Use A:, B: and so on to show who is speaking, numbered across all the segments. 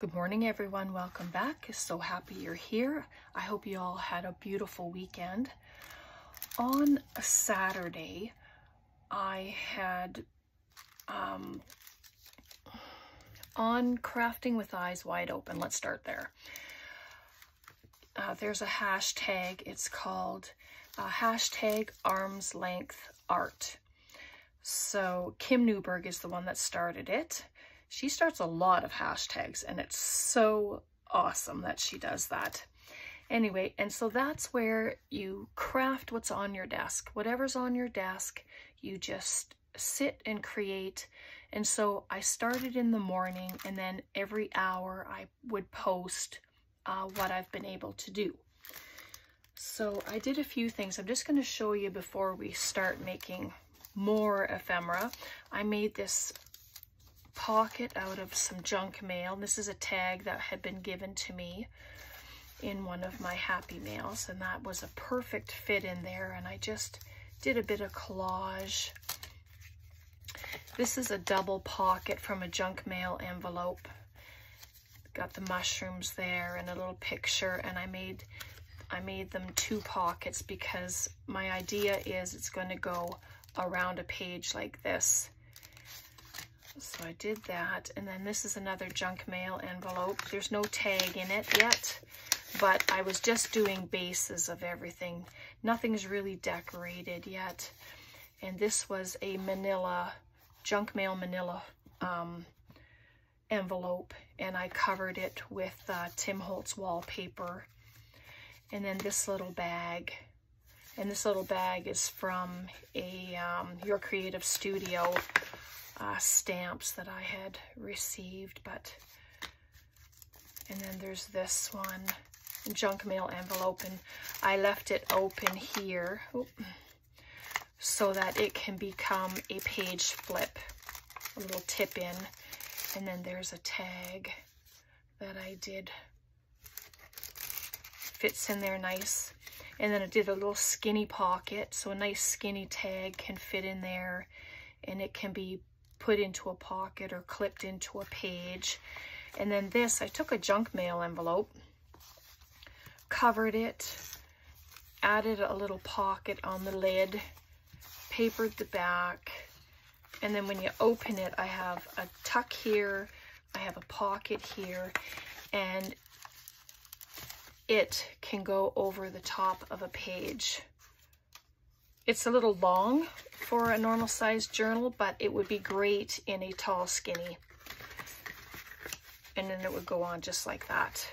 A: Good morning, everyone. Welcome back. So happy you're here. I hope you all had a beautiful weekend. On a Saturday, I had on Crafting with Eyes Wide Open. Let's start there. There's a hashtag. It's called hashtag arm's length art. So Kim Newberg is the one that started it. She starts a lot of hashtags, and it's so awesome that she does that. Anyway, and so that's where you craft what's on your desk. Whatever's on your desk, you just sit and create. And so I started in the morning, and then every hour I would post what I've been able to do. So I did a few things. I'm just going to show you before we start making more ephemera. I made this pocket out of some junk mail. This is a tag that had been given to me in one of my happy mails, and that was a perfect fit in there, and I just did a bit of collage. This is a double pocket from a junk mail envelope. Got the mushrooms there and a little picture, and I made them two pockets because my idea is it's going to go around a page like this. So I did that, and then this is another junk mail envelope. There's no tag in it yet, but I was just doing bases of everything. Nothing's really decorated yet. And this was a manila, junk mail manila envelope, and I covered it with Tim Holtz wallpaper. And then this little bag, and this little bag is from a Your Creative Studio stamps that I had received. And then there's this one, junk mail envelope, and I left it open here so that it can become a page flip, a little tip in. And then there's a tag that I did, fits in there nice. And then I did a little skinny pocket, so a nice skinny tag can fit in there, and it can be put into a pocket or clipped into a page. And then this, I took a junk mail envelope, covered it, added a little pocket on the lid, papered the back, and then when you open it, I have a tuck here, I have a pocket here, and it can go over the top of a page. It's a little long for a normal sized journal, but it would be great in a tall skinny. And then it would go on just like that,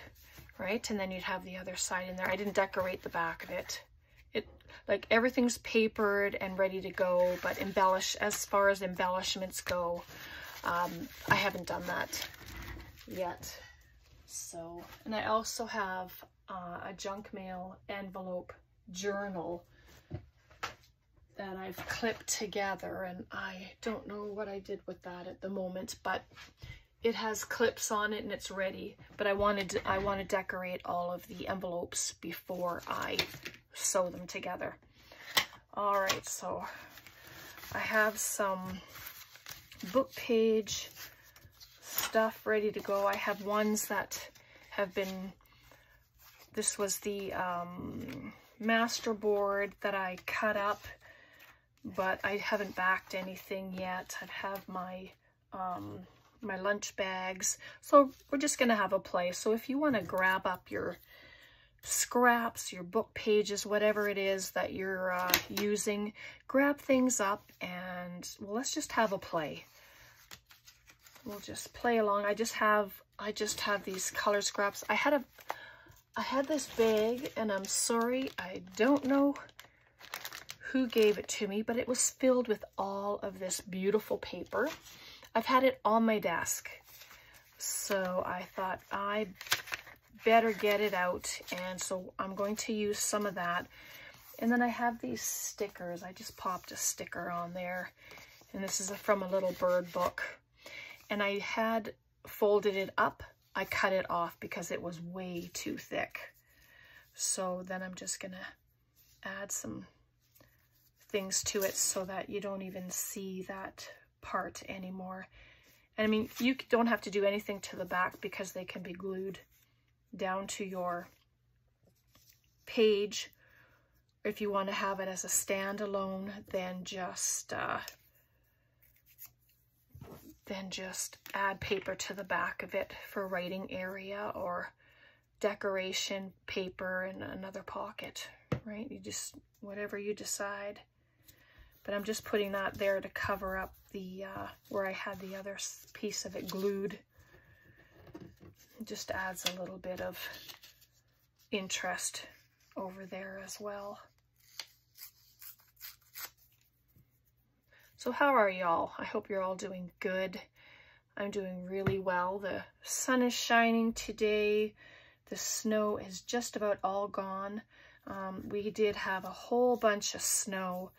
A: right? And then you'd have the other side in there. I didn't decorate the back of it. Like everything's papered and ready to go, but as far as embellishments go, I haven't done that yet. So, and I also have a junk mail envelope journal that I've clipped together, and I don't know what I did with that at the moment, but it has clips on it and it's ready. But I want to decorate all of the envelopes before I sew them together. All right, so I have some book page stuff ready to go. I have ones that have been, this was the master board that I cut up, but I haven't backed anything yet. I have my my lunch bags, so we're just gonna have a play. So if you want to grab up your scraps, your book pages, whatever it is that you're using, grab things up, and well, let's just have a play. We'll just play along. I just have these color scraps. I had this bag, and I'm sorry, I don't know who gave it to me, but it was filled with all of this beautiful paper. I've had it on my desk, so I thought I better get it out, and so I'm going to use some of that. And then I have these stickers. I just popped a sticker on there, and this is from a little bird book, and I had folded it up. I cut it off because it was way too thick. So then I'm just gonna add some things to it so that you don't even see that part anymore. And I mean, you don't have to do anything to the back because they can be glued down to your page. If you want to have it as a standalone, then just add paper to the back of it for writing area or decoration paper in another pocket, right? You just, whatever you decide. But I'm just putting that there to cover up the, where I had the other piece of it glued. It just adds a little bit of interest over there as well. So how are y'all? I hope you're all doing good. I'm doing really well. The sun is shining today. The snow is just about all gone. We did have a whole bunch of snow,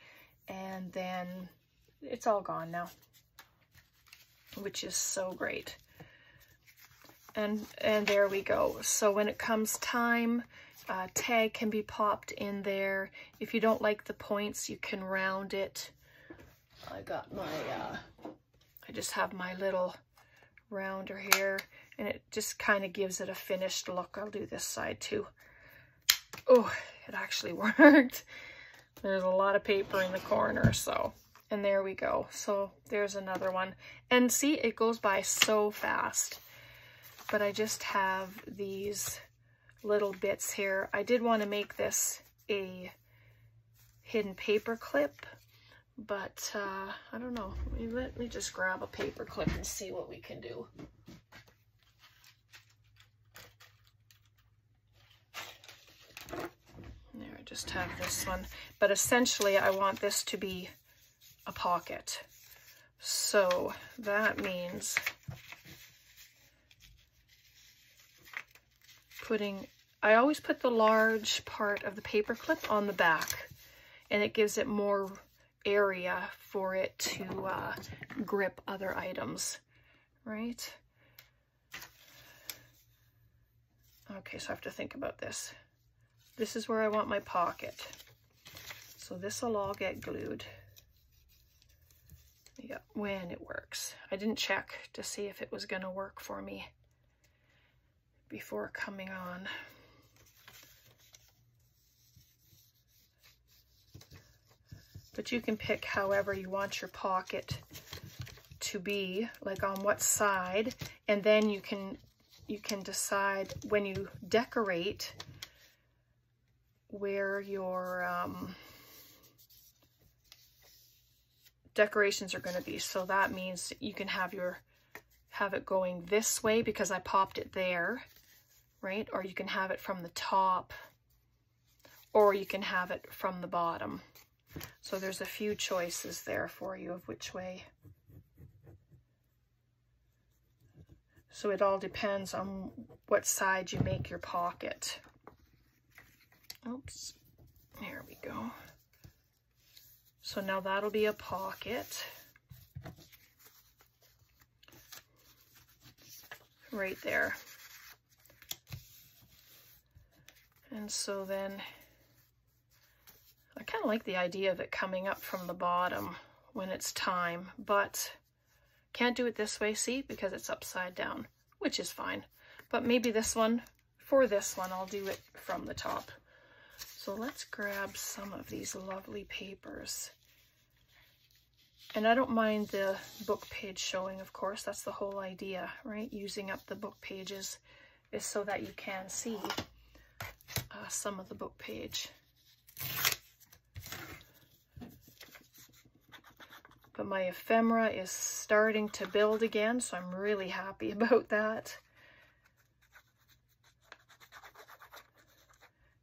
A: and then it's all gone now, which is so great. And there we go. So when it comes time, tag can be popped in there. If you don't like the points, you can round it. I got my, I just have my little rounder here, and it just kind of gives it a finished look. I'll do this side too. Oh, it actually worked. There's a lot of paper in the corner, so, and there we go. So there's another one. And see, it goes by so fast. But I just have these little bits here. I did want to make this a hidden paper clip, but I don't know. Let me just grab a paper clip and see what we can do. There, I just have this one. But essentially, I want this to be a pocket. So that means I always put the large part of the paper clip on the back, and it gives it more area for it to grip other items, right? Okay, so I have to think about this. This is where I want my pocket. So this will all get glued. Yeah, when it works. I didn't check to see if it was going to work for me before coming on. But you can pick however you want your pocket to be, like on what side, and then you can decide when you decorate where your decorations are going to be. So that means you can have it going this way because I popped it there, right? Or you can have it from the top, or you can have it from the bottom. So there's a few choices there for you of which way. So it all depends on what side you make your pocket. Oops, there we go. So now that'll be a pocket right there. And so then I kind of like the idea of it coming up from the bottom when it's time, but can't do it this way, see, because it's upside down, which is fine. But maybe this one, for this one, I'll do it from the top. So let's grab some of these lovely papers. And I don't mind the book page showing, of course. That's the whole idea, right? Using up the book pages is so that you can see some of the book page. But my ephemera is starting to build again, so I'm really happy about that.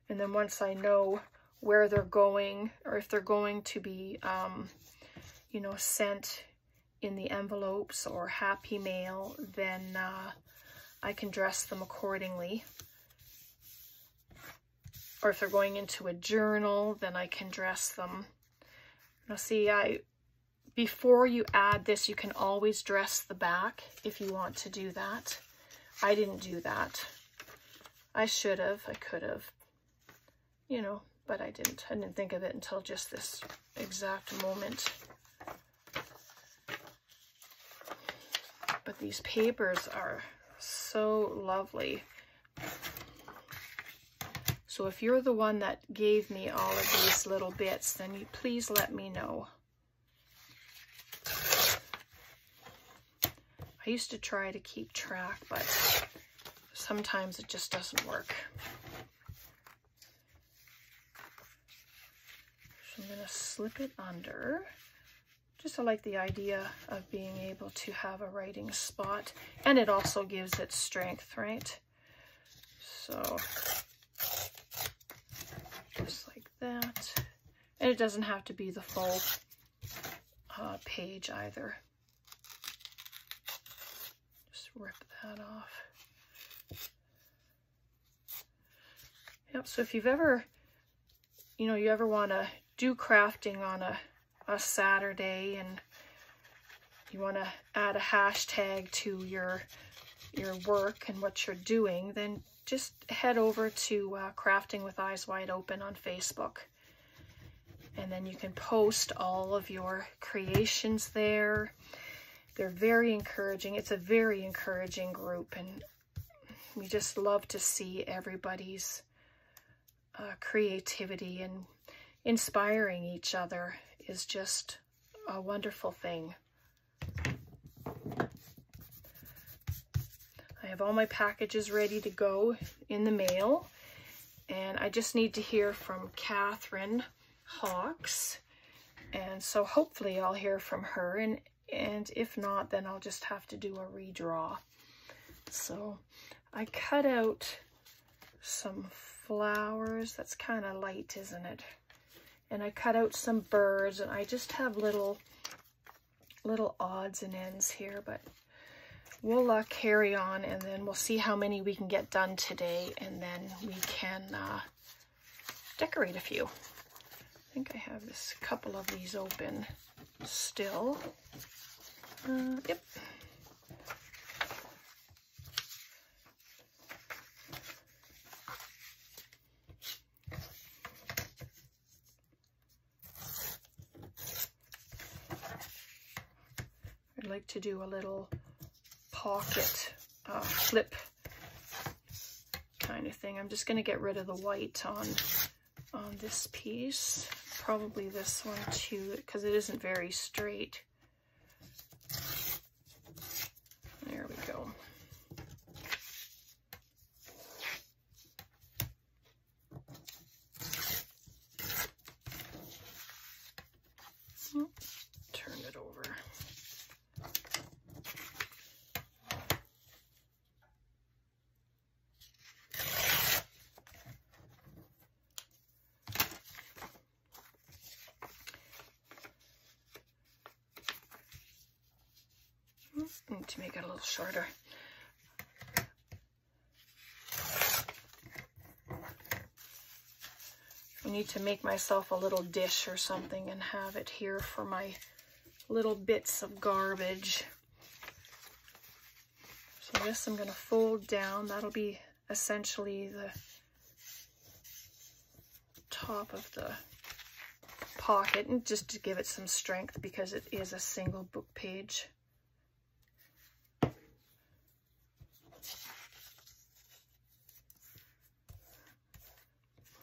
A: And then once I know where they're going, or if they're going to be, you know, sent in the envelopes or happy mail, then I can dress them accordingly. Or if they're going into a journal, then I can dress them. Now see, before you add this, you can always dress the back if you want to do that. I didn't do that. I should have, I could have, you know, but I didn't. I didn't think of it until just this exact moment. But these papers are so lovely. So if you're the one that gave me all of these little bits, then you please let me know. I used to try to keep track, but sometimes it just doesn't work. So I'm going to slip it under. Just I like the idea of being able to have a writing spot, and it also gives it strength, right? So just like that. And it doesn't have to be the full page either. Just rip that off. Yep, so if you've ever, you ever want to do crafting on a Saturday and you want to add a hashtag to your work and what you're doing, then just head over to Crafting with Eyes Wide Open on Facebook. And then you can post all of your creations there. They're very encouraging. It's a very encouraging group, and we just love to see everybody's creativity, and inspiring each other is just a wonderful thing. I have all my packages ready to go in the mail, and I just need to hear from Catherine Hawks, and so hopefully I'll hear from her, and if not, then I'll just have to do a redraw. So I cut out some flowers. That's kind of light, isn't it? And I cut out some birds, and I just have little odds and ends here, but we'll carry on, and then we'll see how many we can get done today, and then we can decorate a few. I think I have this couple of these open still. Yep. I'd like to do a little pocket flip kind of thing. I'm just going to get rid of the white on this piece, probably this one too, because it isn't very straight. There we go. Turn it over. Need to make it a little shorter. I need to make myself a little dish or something and have it here for my little bits of garbage. So this I'm going to fold down. That'll be essentially the top of the pocket, and just to give it some strength because it is a single book page.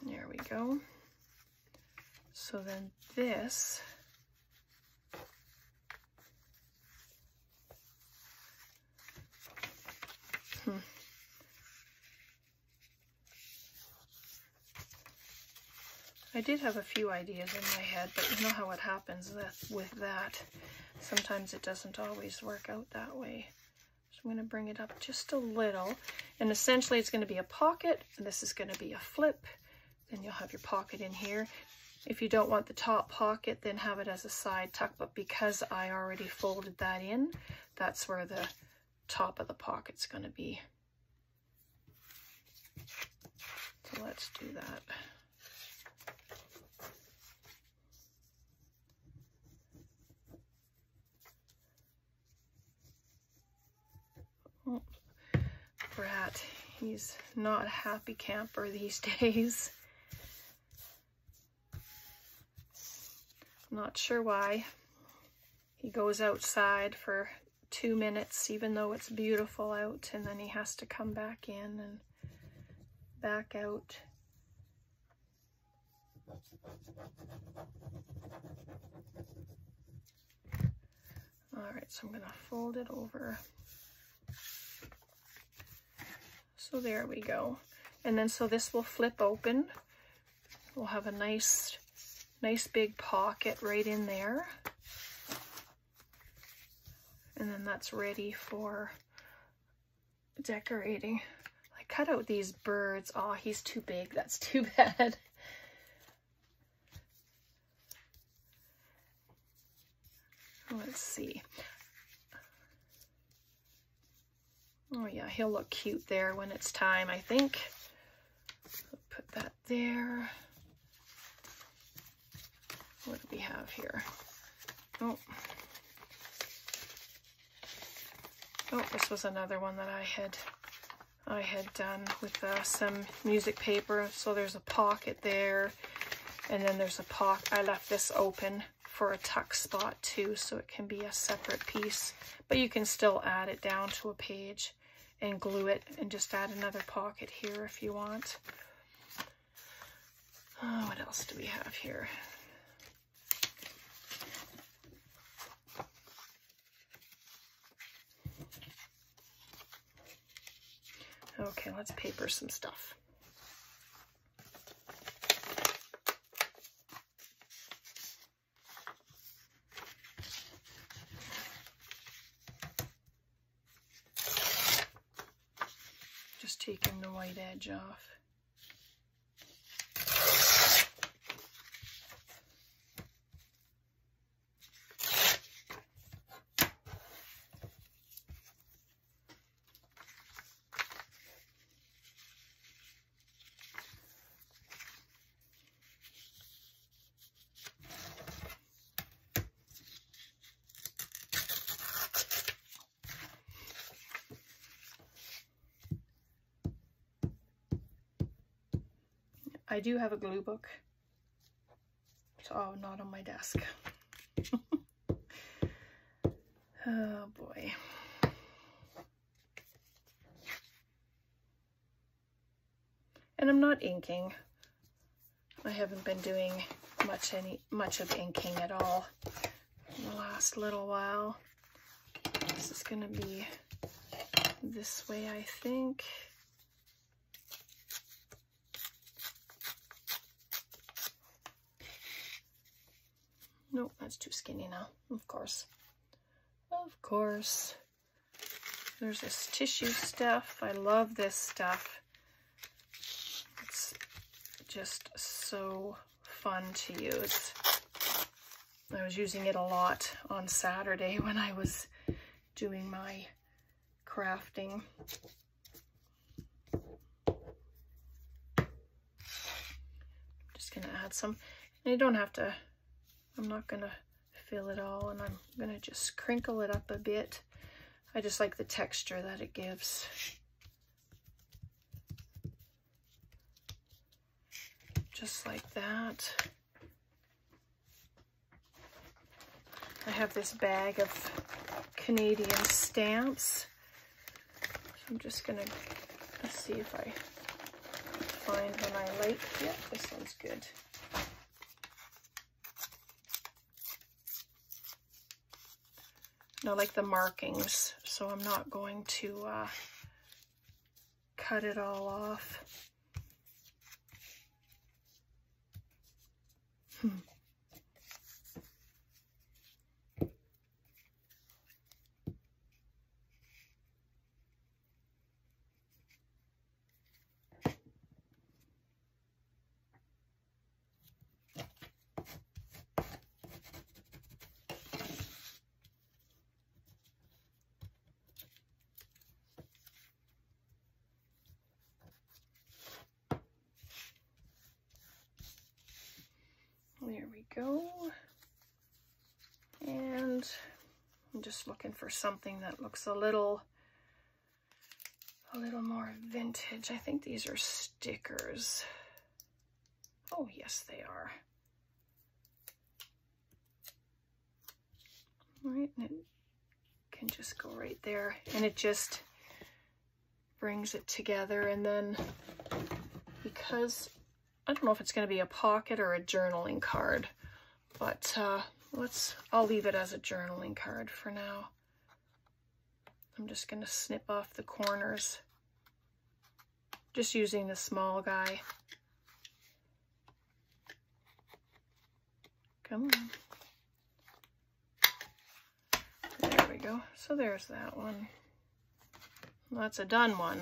A: There we go. So then this I did have a few ideas in my head, but you know how it happens with that. Sometimes it doesn't always work out that way. So I'm going to bring it up just a little, and essentially it's going to be a pocket, and this is going to be a flip. Then you'll have your pocket in here. If you don't want the top pocket, then have it as a side tuck, but because I already folded that in, that's where the top of the pocket's going to be. So let's do that. Oh, Brat, he's not a happy camper these days. Not sure why. He goes outside for 2 minutes, even though it's beautiful out, and then he has to come back in and back out. All right, so I'm gonna fold it over. So there we go. And then so this will flip open. We'll have a nice big pocket right in there. And then that's ready for decorating. I cut out these birds. Oh, he's too big. That's too bad. Let's see. Oh yeah, he'll look cute there when it's time, I think. Put that there. What do we have here? Oh, this was another one that I had done with some music paper. So there's a pocket there, and then there's a pocket. I left this open for a tuck spot too, so it can be a separate piece, but you can still add it down to a page and glue it and just add another pocket here if you want. Oh, what else do we have here? Okay, let's paper some stuff. Just taking the white edge off. I do have a glue book. Oh, not on my desk. Oh boy. And I'm not inking. I haven't been doing much of inking at all in the last little while. This is gonna be this way, I think. Nope, that's too skinny now, of course. Of course. There's this tissue stuff. I love this stuff. It's just so fun to use. I was using it a lot on Saturday when I was doing my crafting. Just gonna add some. And you don't have to, I'm not gonna fill it all, and I'm gonna just crinkle it up a bit. I just like the texture that it gives. Just like that. I have this bag of Canadian stamps. So I'm just gonna, let's see if I find one I like. Yep, this one's good. I like the markings, so I'm not going to cut it all off. There we go. And I'm just looking for something that looks a little more vintage. I think these are stickers. Oh, yes, they are. All right, and it can just go right there, and it just brings it together. And then, because I don't know if it's going to be a pocket or a journaling card, but I'll leave it as a journaling card for now. I'm just going to snip off the corners, just using the small guy. Come on. There we go. So there's that one. Well, that's a done one.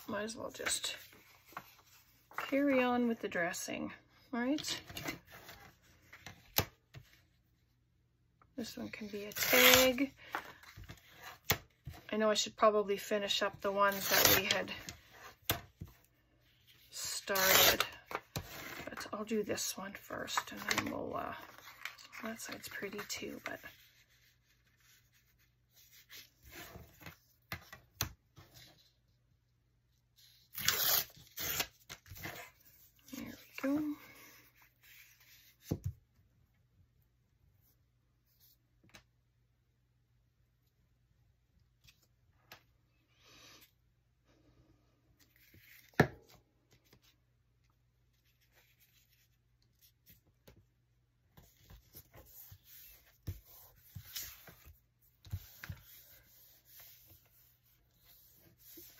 A: Might as well just carry on with the dressing, right? This one can be a tag. I know I should probably finish up the ones that we had started, but I'll do this one first, and then we'll, that side's pretty too, but there we go.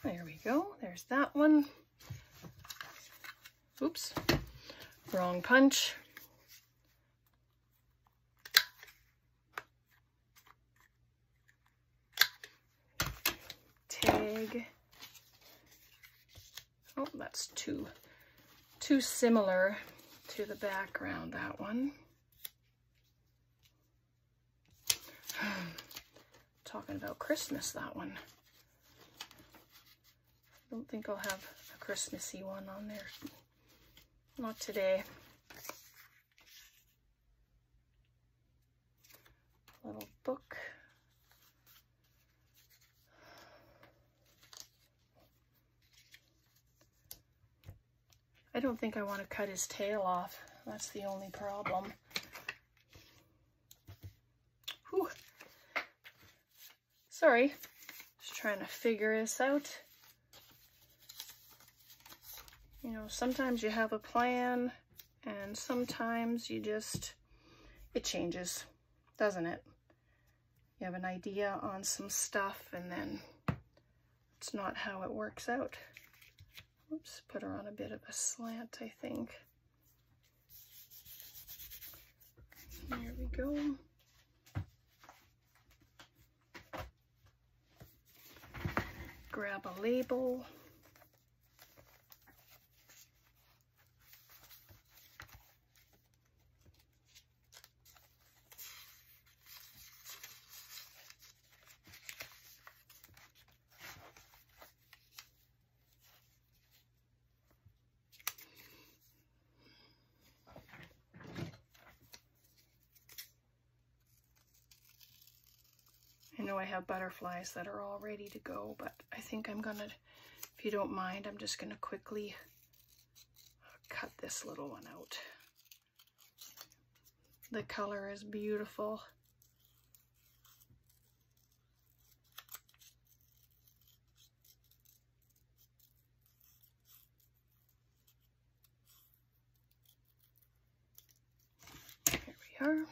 A: There we go, there's that one. Oops, wrong punch. Tag. Oh, that's too similar to the background, that one. Talking about Christmas, that one. I don't think I'll have a Christmassy one on there. Not today. Little book. I don't think I want to cut his tail off. That's the only problem. Whew. Sorry. Just trying to figure this out. You know, sometimes you have a plan, and sometimes you just, it changes, doesn't it? You have an idea on some stuff, and then it's not how it works out. Oops, put her on a bit of a slant, I think. There we go. Grab a label. I know I have butterflies that are all ready to go, but I think I'm gonna, if you don't mind, I'm just gonna quickly cut this little one out. The color is beautiful. Here we are.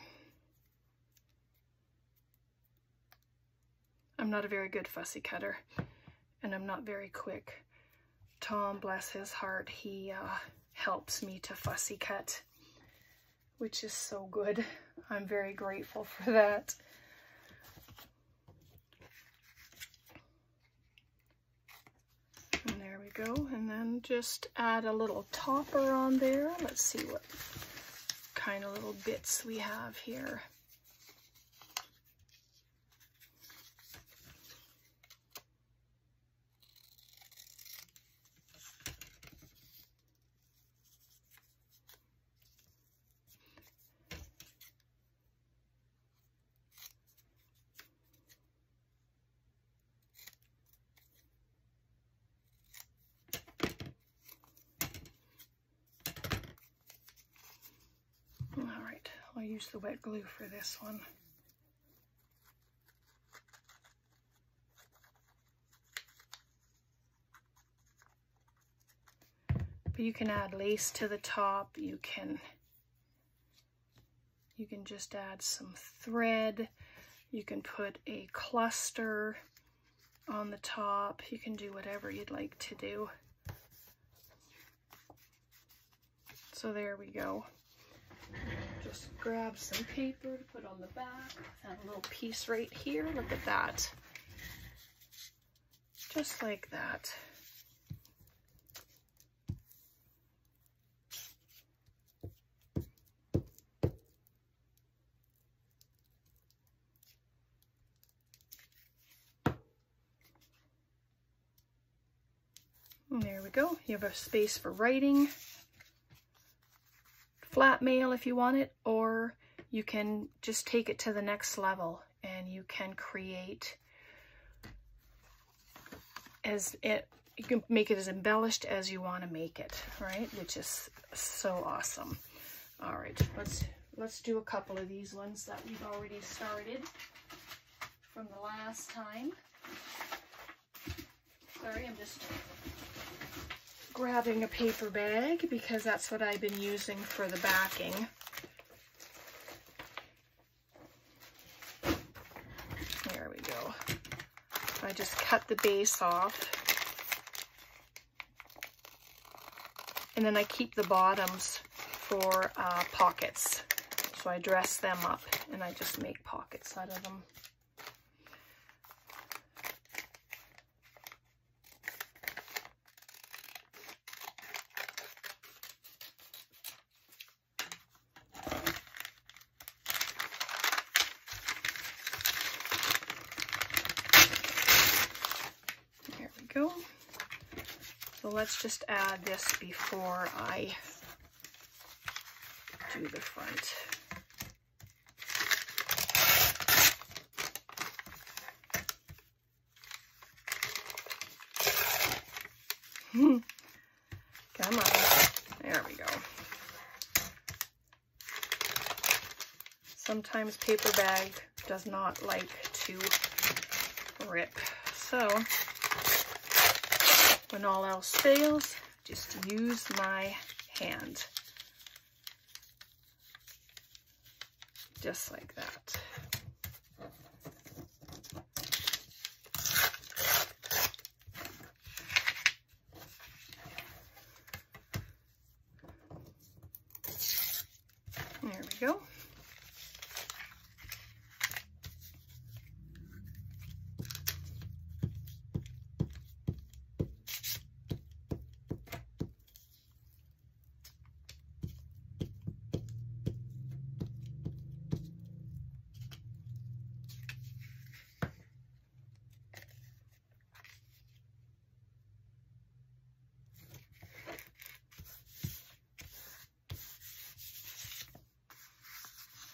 A: I'm not a very good fussy cutter, and I'm not very quick. Tom, bless his heart, he helps me to fussy cut, which is so good. I'm very grateful for that. And there we go, and then just add a little topper on there. Let's see what kind of little bits we have here. use the wet glue for this one. But you can add lace to the top. You can just add some thread. You can put a cluster on the top. You can do whatever you'd like to do. So there we go. Just grab some paper to put on the back. That little piece right here, look at that. Just like that. And there we go. You have a space for writing. Flat mail if you want it, or you can just take it to the next level and you can create you can make it as embellished as you want to make it, right? Which is so awesome. All right, let's do a couple of these ones that we've already started from the last time. Sorry, I'm just grabbing a paper bag because that's what I've been using for the backing. There we go. I just cut the base off. And then I keep the bottoms for pockets. So I dress them up and I just make pockets out of them. Go. So let's just add this before I do the front. Come on. There we go. Sometimes paper bag does not like to rip. So when all else fails, just use my hand. Just like that. There we go.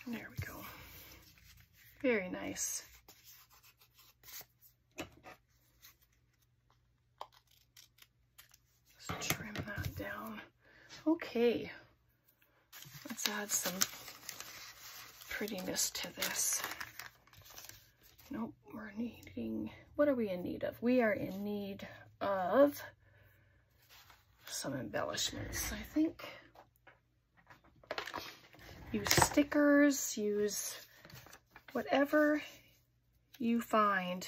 A: There we go. Very nice. Just trim that down. Okay. Let's add some prettiness to this. Nope, we're needing, what are we in need of? We are in need of some embellishments, I think. Use stickers, use whatever you find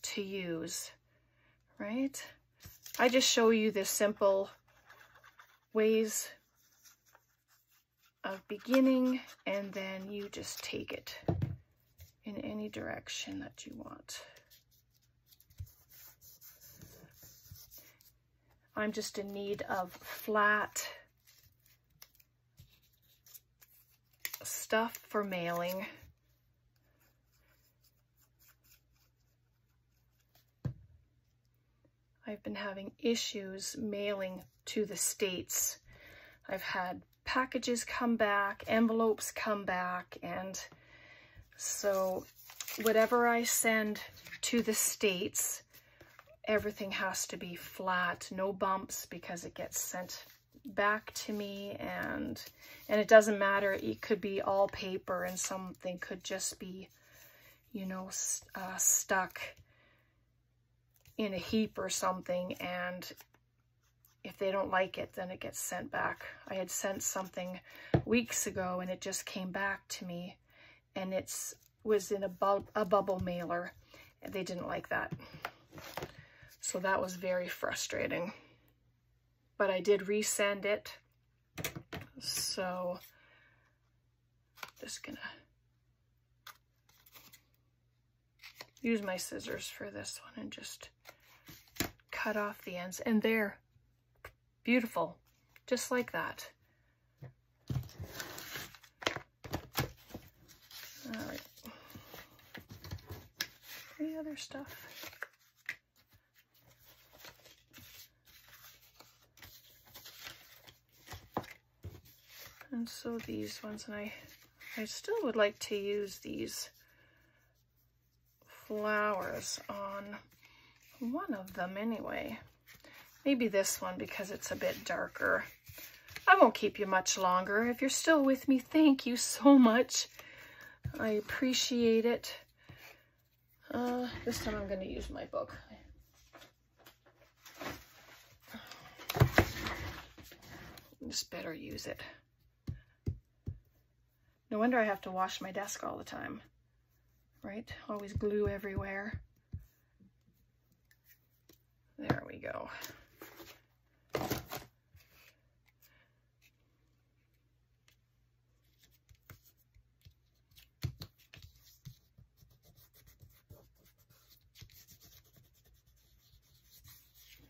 A: to use, right? I just show you the simple ways of beginning, and then you just take it in any direction that you want. I'm just in need of flat stuff for mailing. I've been having issues mailing to the States. I've had packages come back, envelopes come back, and so whatever I send to the States, everything has to be flat, no bumps, because it gets sent back to me, and it doesn't matter. It could be all paper and something could just be, you know, stuck in a heap or something, and if they don't like it, then it gets sent back. I had sent something weeks ago and it just came back to me, and was in a bubble mailer, and they didn't like that. So that was very frustrating. But I did resend it. So just gonna use my scissors for this one and just cut off the ends. And there, beautiful, just like that. All right. Any other stuff? And so these ones, and I still would like to use these flowers on one of them anyway. Maybe this one because it's a bit darker. I won't keep you much longer. If you're still with me, thank you so much. I appreciate it. This time I'm going to use my book. Just better use it. No wonder I have to wash my desk all the time, right? Always glue everywhere. There we go.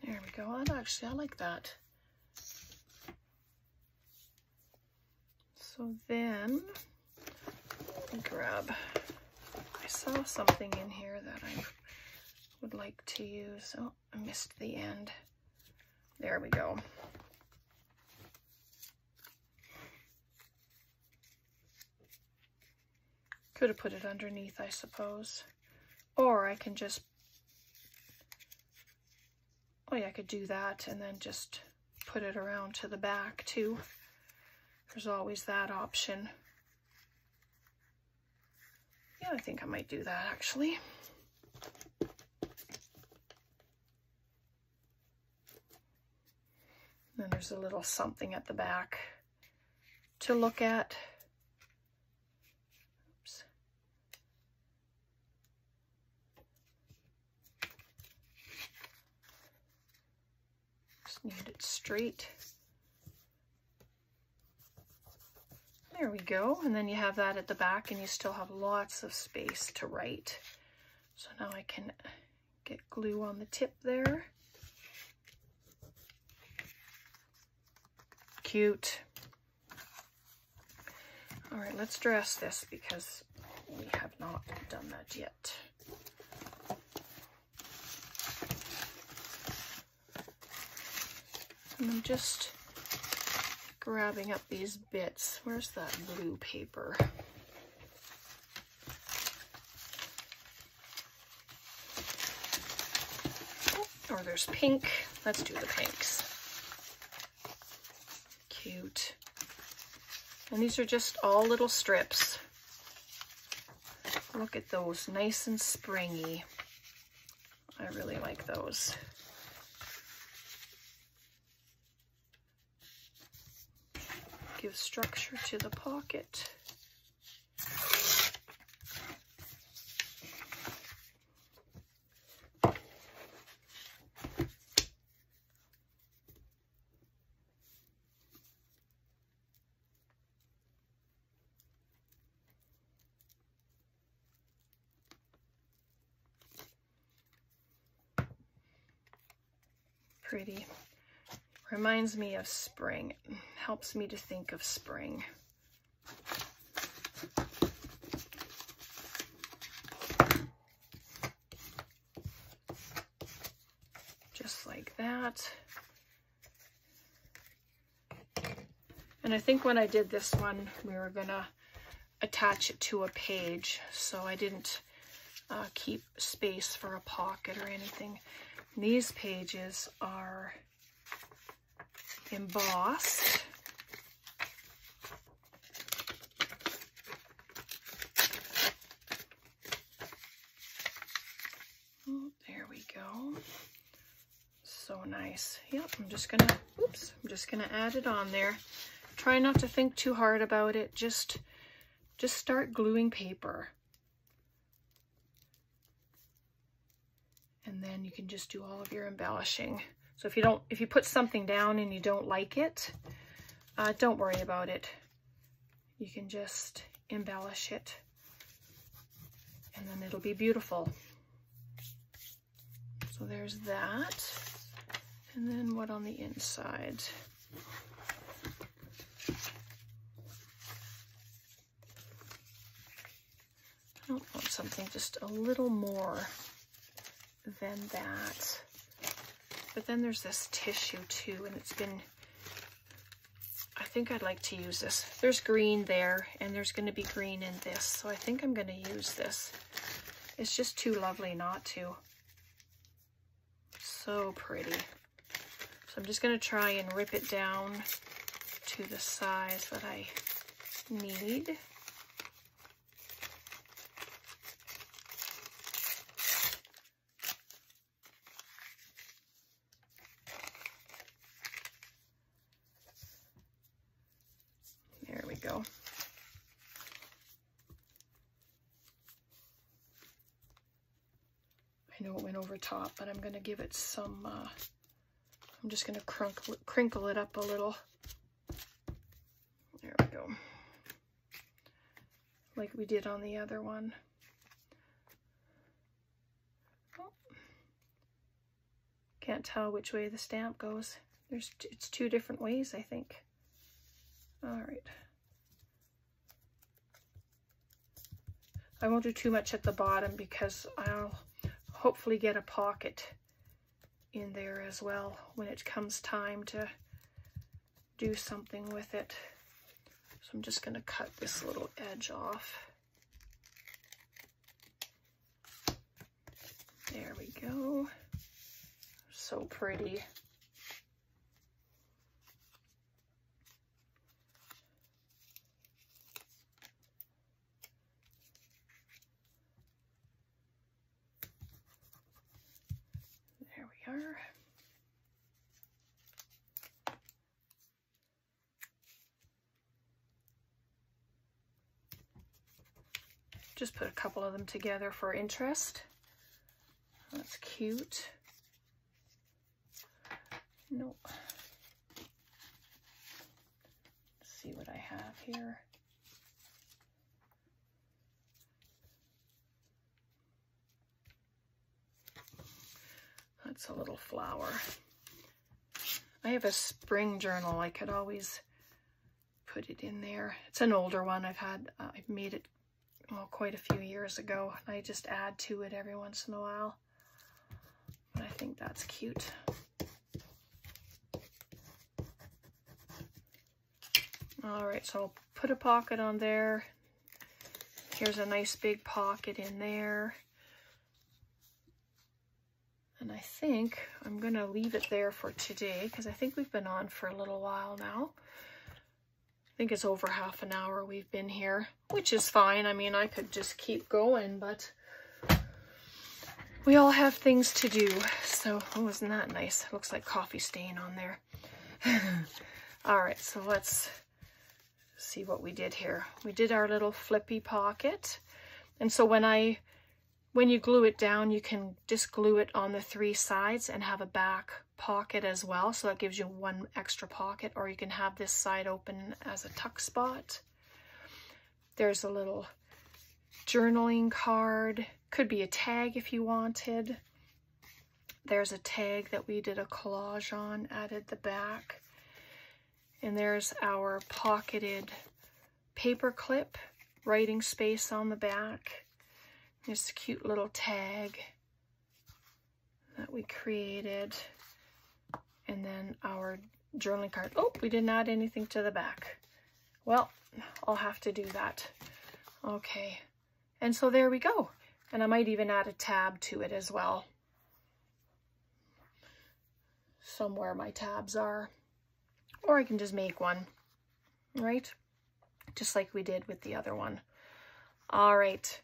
A: There we go. And actually, I like that. So then, let me grab, I saw something in here that I would like to use. Oh, I missed the end. There we go. Could have put it underneath, I suppose. Or I can just, oh yeah, I could do that and then just put it around to the back too. There's always that option. Yeah, I think I might do that actually. Then there's a little something at the back to look at. Oops. Just need it straight. There we go. And then you have that at the back and you still have lots of space to write. So now I can get glue on the tip there. Cute. All right, let's dress this because we have not done that yet. And I'm just grabbing up these bits. Where's that blue paper? Oh, or there's pink. Let's do the pinks. Cute. And these are just all little strips. Look at those, nice and springy. I really like those. Give structure to the pocket. Pretty. Reminds me of spring. It helps me to think of spring. Just like that. And I think when I did this one, we were gonna attach it to a page, so I didn't keep space for a pocket or anything. These pages are embossed. Oh, there we go. So nice. Yep, I'm just gonna add it on there. Try not to think too hard about it. Just start gluing paper. And then you can just do all of your embellishing. So if you put something down and you don't like it, don't worry about it. You can just embellish it and then it'll be beautiful. So there's that. And then what on the inside? I don't want something just a little more than that. But then there's this tissue too, and it's been, I think I'd like to use this. There's green there, and there's going to be green in this, so I think I'm going to use this. It's just too lovely not to. So pretty. So I'm just going to try and rip it down to the size that I need. There we go. I know it went over top, but I'm going to give it some, I'm just going to crinkle it up a little. There we go. Like we did on the other one. Oh. Can't tell which way the stamp goes. It's two different ways, I think. All right. I won't do too much at the bottom because I'll hopefully get a pocket in there as well when it comes time to do something with it. So I'm just going to cut this little edge off. There we go. So pretty. There we are. Just put a couple of them together for interest. That's cute. Nope. Let's see what I have here. That's a little flower. I have a spring journal. I could always put it in there. It's an older one. I've made it quite a few years ago. I just add to it every once in a while. But I think that's cute. All right, so I'll put a pocket on there. Here's a nice big pocket in there. And I think I'm going to leave it there for today because I think we've been on for a little while now. I think it's over half an hour we've been here, which is fine. I mean, I could just keep going, but we all have things to do. So, oh, isn't that nice? Looks like coffee stain on there. All right, so let's see what we did here. We did our little flippy pocket. And so when you glue it down, you can just glue it on the three sides and have a back pocket as well. So that gives you one extra pocket, or you can have this side open as a tuck spot. There's a little journaling card. Could be a tag if you wanted. There's a tag that we did a collage on, added the back. And there's our pocketed paper clip, writing space on the back. This cute little tag that we created. And then our journaling card. Oh, we didn't add anything to the back. Well, I'll have to do that. Okay. And so there we go. And I might even add a tab to it as well. Somewhere my tabs are. or I can just make one, right? Just like we did with the other one. All right,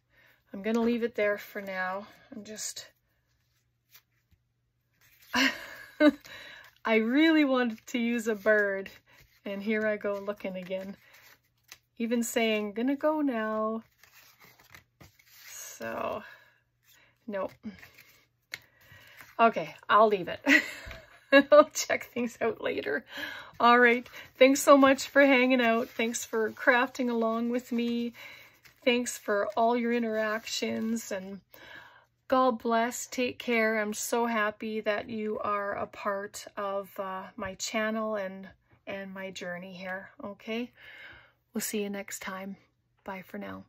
A: I'm gonna leave it there for now. I'm just, I really wanted to use a bird, and here I go looking again. Even saying, gonna go now. So, nope. Okay, I'll leave it. I'll check things out later. All right, thanks so much for hanging out. Thanks for crafting along with me. Thanks for all your interactions, and God bless. Take care. I'm so happy that you are a part of my channel and my journey here. Okay, we'll see you next time. Bye for now.